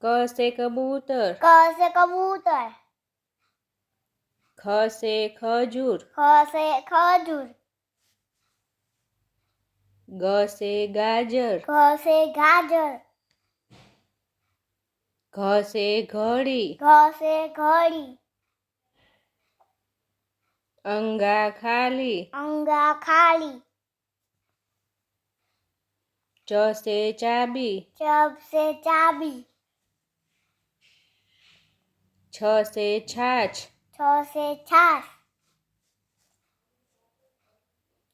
क से कबूतर, क से कबूतर, ख से खजूर, ख से खजूर, ग से गाजर, घ से गाजर, घ से घड़ी, घ से घड़ी, अंगा खाली, अंगा खाली, च से चाबी, च से चाबी, छ से छाछ, छ से छाछ,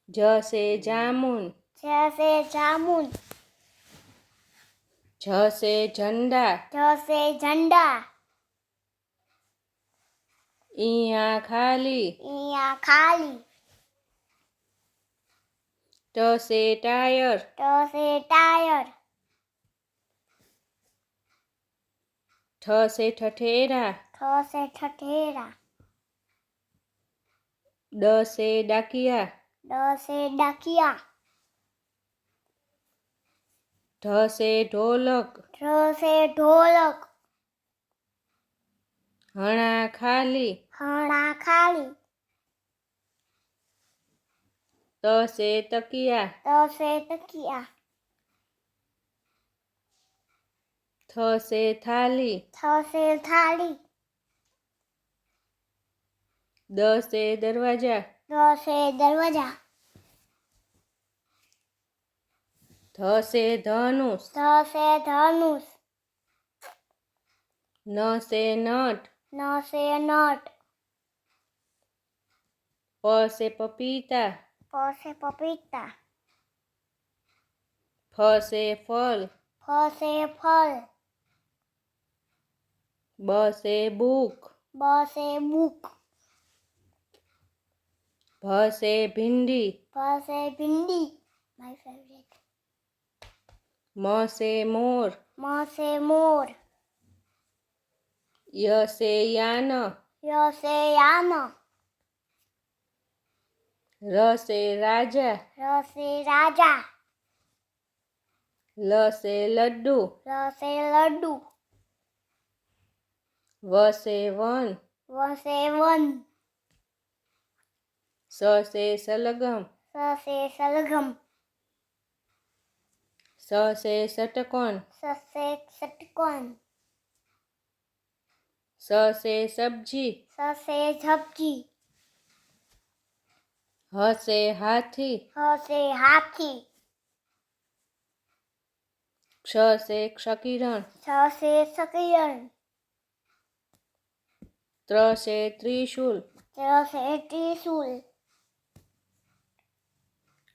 ज से जामुन, छ से जामुन, झ से झंडा, झ से झंडा, इया खाली, इया खाली, ट से टायर, ट से टायर, ठ से ठठेरा, ठ से ठठेरा, ड से डाकिया, ड से डाकिया, ढ से ढोलक, ढ से ढोलक, हणा खाली, हणा खाली, त से तकिया, त से तकिया, थ से थाली, थ से थाली, द से दरवाजा, द से दरवाजा, ध से धनुष, ध से धनुष, न से नट, न से नट, प से पपीता, प से पपीता, फ से फल, फ से फल, ब से बुक, ब से बुक, भ से भिंडी, भ से भिंडी, माय फेवरेट, म से मोर, म से मोर, य से यान, य से यान, र से राजा, र से राजा, ल से लड्डू, ल से लड्डू, व से वन, व से वन, स से सलगम, स से सलगम, स से षटकोण, स से षटकोण, स से सब्जी, स से सब्जी, ह से हाथी, ह से हाथी, क्ष से क्षकिरण, छ से सकिरण, त्र से त्रिशूल, त्र से त्रिशूल,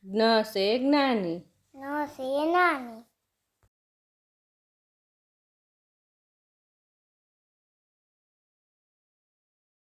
ज्ञ से ज्ञानी, न से नानी,